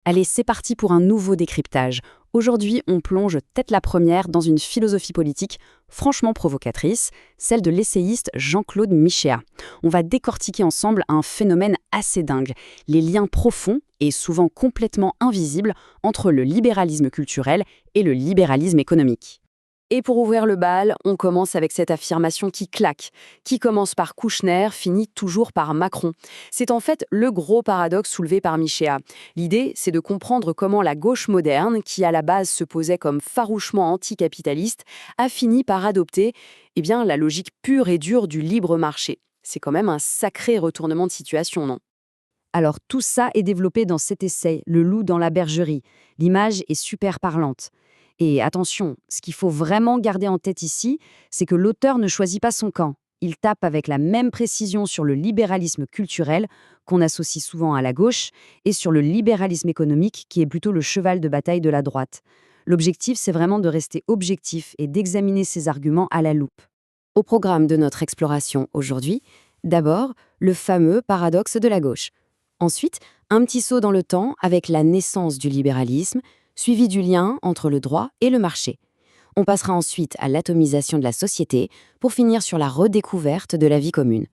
Allez, c'est parti pour un nouveau décryptage. Aujourd'hui, on plonge tête la première dans une philosophie politique franchement provocatrice, celle de l'essayiste Jean-Claude Michéa. On va décortiquer ensemble un phénomène assez dingue, les liens profonds et souvent complètement invisibles entre le libéralisme culturel et le libéralisme économique. Et pour ouvrir le bal, on commence avec cette affirmation qui claque, qui commence par Kouchner, finit toujours par Macron. C'est en fait le gros paradoxe soulevé par Michéa. L'idée, c'est de comprendre comment la gauche moderne, qui à la base se posait comme farouchement anticapitaliste, a fini par adopter la logique pure et dure du libre marché. C'est quand même un sacré retournement de situation, non? Alors tout ça est développé dans cet essai, Le loup dans la bergerie. L'image est super parlante. Et attention, ce qu'il faut vraiment garder en tête ici, c'est que l'auteur ne choisit pas son camp. Il tape avec la même précision sur le libéralisme culturel, qu'on associe souvent à la gauche, et sur le libéralisme économique, qui est plutôt le cheval de bataille de la droite. L'objectif, c'est vraiment de rester objectif et d'examiner ses arguments à la loupe. Au programme de notre exploration aujourd'hui, d'abord, le fameux paradoxe de la gauche. Ensuite, un petit saut dans le temps avec la naissance du libéralisme, suivi du lien entre le droit et le marché. On passera ensuite à l'atomisation de la société pour finir sur la redécouverte de la vie commune.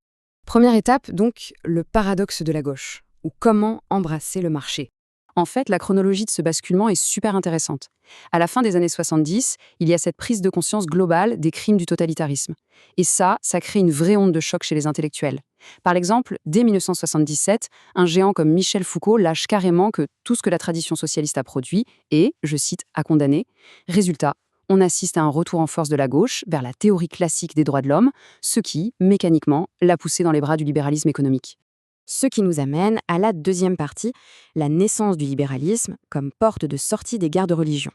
Première étape, donc, le paradoxe de la gauche, ou comment embrasser le marché. En fait, la chronologie de ce basculement est super intéressante. À la fin des années 70, il y a cette prise de conscience globale des crimes du totalitarisme. Et ça crée une vraie onde de choc chez les intellectuels. Par exemple, dès 1977, un géant comme Michel Foucault lâche carrément que tout ce que la tradition socialiste a produit est, je cite, à condamner. Résultat, on assiste à un retour en force de la gauche vers la théorie classique des droits de l'homme, ce qui, mécaniquement, l'a poussé dans les bras du libéralisme économique. Ce qui nous amène à la deuxième partie, la naissance du libéralisme comme porte de sortie des guerres de religion.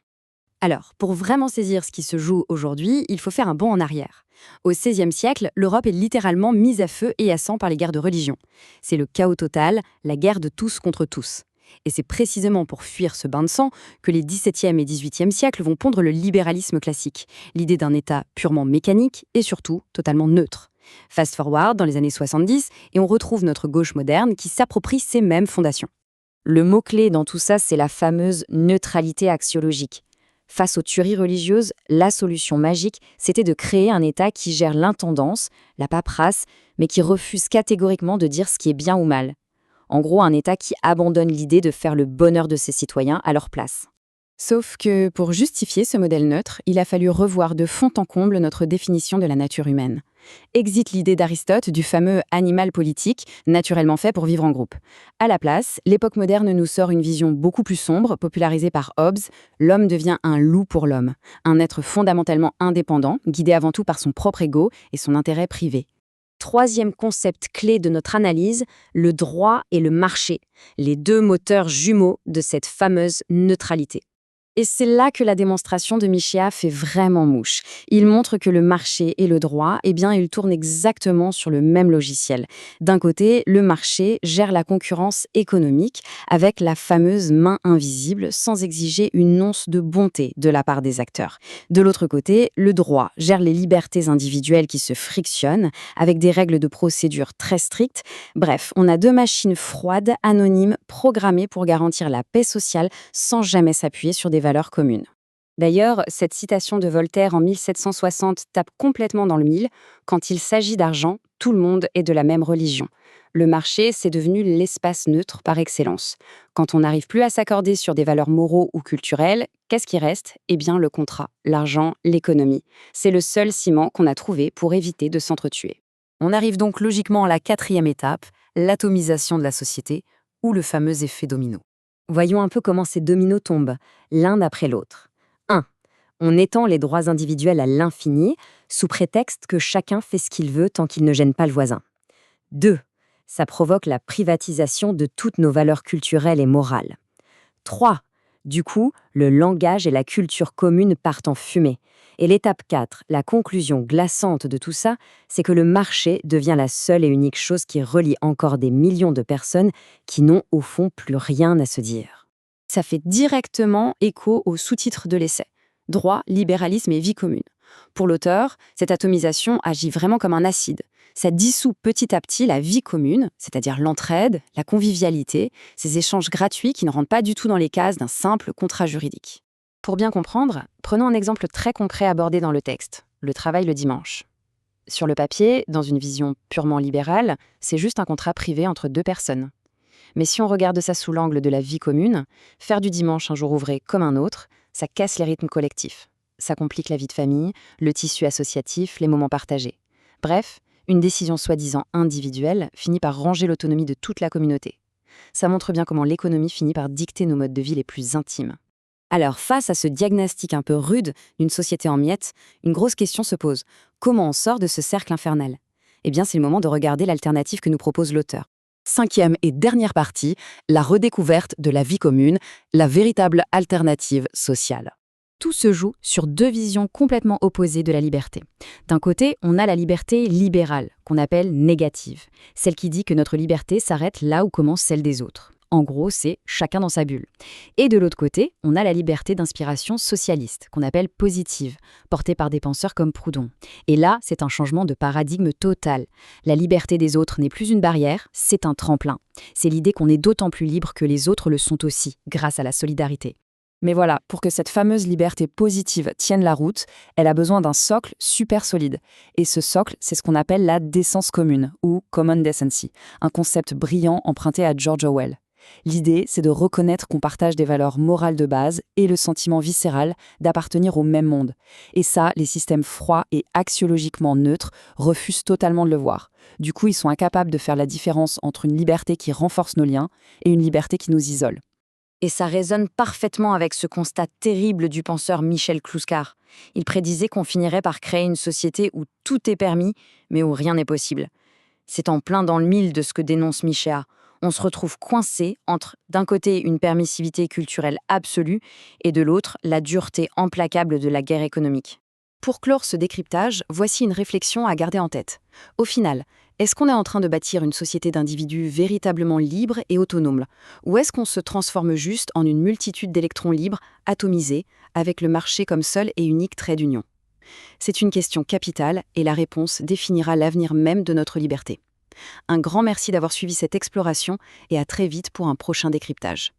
Alors, pour vraiment saisir ce qui se joue aujourd'hui, il faut faire un bond en arrière. Au XVIe siècle, l'Europe est littéralement mise à feu et à sang par les guerres de religion. C'est le chaos total, la guerre de tous contre tous. Et c'est précisément pour fuir ce bain de sang que les XVIIe et XVIIIe siècles vont pondre le libéralisme classique, l'idée d'un État purement mécanique et surtout totalement neutre. Fast forward dans les années 70 et on retrouve notre gauche moderne qui s'approprie ces mêmes fondations. Le mot-clé dans tout ça, c'est la fameuse neutralité axiologique. Face aux tueries religieuses, la solution magique, c'était de créer un État qui gère l'intendance, la paperasse, mais qui refuse catégoriquement de dire ce qui est bien ou mal. En gros, un État qui abandonne l'idée de faire le bonheur de ses citoyens à leur place. Sauf que pour justifier ce modèle neutre, il a fallu revoir de fond en comble notre définition de la nature humaine. Exit l'idée d'Aristote du fameux animal politique, naturellement fait pour vivre en groupe. À la place, l'époque moderne nous sort une vision beaucoup plus sombre, popularisée par Hobbes. L'homme devient un loup pour l'homme, un être fondamentalement indépendant, guidé avant tout par son propre ego et son intérêt privé. Troisième concept clé de notre analyse, le droit et le marché, les deux moteurs jumeaux de cette fameuse neutralité. Et c'est là que la démonstration de Michéa fait vraiment mouche. Il montre que le marché et le droit, ils tournent exactement sur le même logiciel. D'un côté, le marché gère la concurrence économique avec la fameuse main invisible sans exiger une once de bonté de la part des acteurs. De l'autre côté, le droit gère les libertés individuelles qui se frictionnent avec des règles de procédure très strictes. Bref, on a deux machines froides, anonymes, programmées pour garantir la paix sociale sans jamais s'appuyer sur des valeurs communes. D'ailleurs, cette citation de Voltaire en 1760 tape complètement dans le mille. Quand il s'agit d'argent, tout le monde est de la même religion. Le marché, c'est devenu l'espace neutre par excellence. Quand on n'arrive plus à s'accorder sur des valeurs moraux ou culturelles, qu'est-ce qui reste? Le contrat, l'argent, l'économie. C'est le seul ciment qu'on a trouvé pour éviter de s'entretuer. On arrive donc logiquement à la quatrième étape, l'atomisation de la société, ou le fameux effet domino. Voyons un peu comment ces dominos tombent, l'un après l'autre. 1. On étend les droits individuels à l'infini, sous prétexte que chacun fait ce qu'il veut tant qu'il ne gêne pas le voisin. 2. Ça provoque la privatisation de toutes nos valeurs culturelles et morales. 3. Du coup, le langage et la culture commune partent en fumée. Et l'étape 4, la conclusion glaçante de tout ça, c'est que le marché devient la seule et unique chose qui relie encore des millions de personnes qui n'ont au fond plus rien à se dire. Ça fait directement écho au sous-titre de l'essai. Droit, libéralisme et vie commune. Pour l'auteur, cette atomisation agit vraiment comme un acide. Ça dissout petit à petit la vie commune, c'est-à-dire l'entraide, la convivialité, ces échanges gratuits qui ne rentrent pas du tout dans les cases d'un simple contrat juridique. Pour bien comprendre, prenons un exemple très concret abordé dans le texte, le travail le dimanche. Sur le papier, dans une vision purement libérale, c'est juste un contrat privé entre deux personnes. Mais si on regarde ça sous l'angle de la vie commune, faire du dimanche un jour ouvré comme un autre, ça casse les rythmes collectifs. Ça complique la vie de famille, le tissu associatif, les moments partagés. Bref, une décision soi-disant individuelle finit par ranger l'autonomie de toute la communauté. Ça montre bien comment l'économie finit par dicter nos modes de vie les plus intimes. Alors, face à ce diagnostic un peu rude d'une société en miettes, une grosse question se pose. Comment on sort de ce cercle infernal ? Eh bien, c'est le moment de regarder l'alternative que nous propose l'auteur. 5e et dernière partie, la redécouverte de la vie commune, la véritable alternative sociale. Tout se joue sur deux visions complètement opposées de la liberté. D'un côté, on a la liberté libérale, qu'on appelle négative, celle qui dit que notre liberté s'arrête là où commence celle des autres. En gros, c'est chacun dans sa bulle. Et de l'autre côté, on a la liberté d'inspiration socialiste, qu'on appelle positive, portée par des penseurs comme Proudhon. Et là, c'est un changement de paradigme total. La liberté des autres n'est plus une barrière, c'est un tremplin. C'est l'idée qu'on est d'autant plus libre que les autres le sont aussi, grâce à la solidarité. Mais voilà, pour que cette fameuse liberté positive tienne la route, elle a besoin d'un socle super solide. Et ce socle, c'est ce qu'on appelle la décence commune, ou common decency, un concept brillant emprunté à George Orwell. L'idée, c'est de reconnaître qu'on partage des valeurs morales de base et le sentiment viscéral d'appartenir au même monde. Et ça, les systèmes froids et axiologiquement neutres refusent totalement de le voir. Du coup, ils sont incapables de faire la différence entre une liberté qui renforce nos liens et une liberté qui nous isole. Et ça résonne parfaitement avec ce constat terrible du penseur Michel Clouscar. Il prédisait qu'on finirait par créer une société où tout est permis, mais où rien n'est possible. C'est en plein dans le mille de ce que dénonce Michéa. On se retrouve coincé entre, d'un côté, une permissivité culturelle absolue, et de l'autre, la dureté implacable de la guerre économique. Pour clore ce décryptage, voici une réflexion à garder en tête. Au final, est-ce qu'on est en train de bâtir une société d'individus véritablement libres et autonomes ? Ou est-ce qu'on se transforme juste en une multitude d'électrons libres, atomisés, avec le marché comme seul et unique trait d'union ? C'est une question capitale et la réponse définira l'avenir même de notre liberté. Un grand merci d'avoir suivi cette exploration et à très vite pour un prochain décryptage.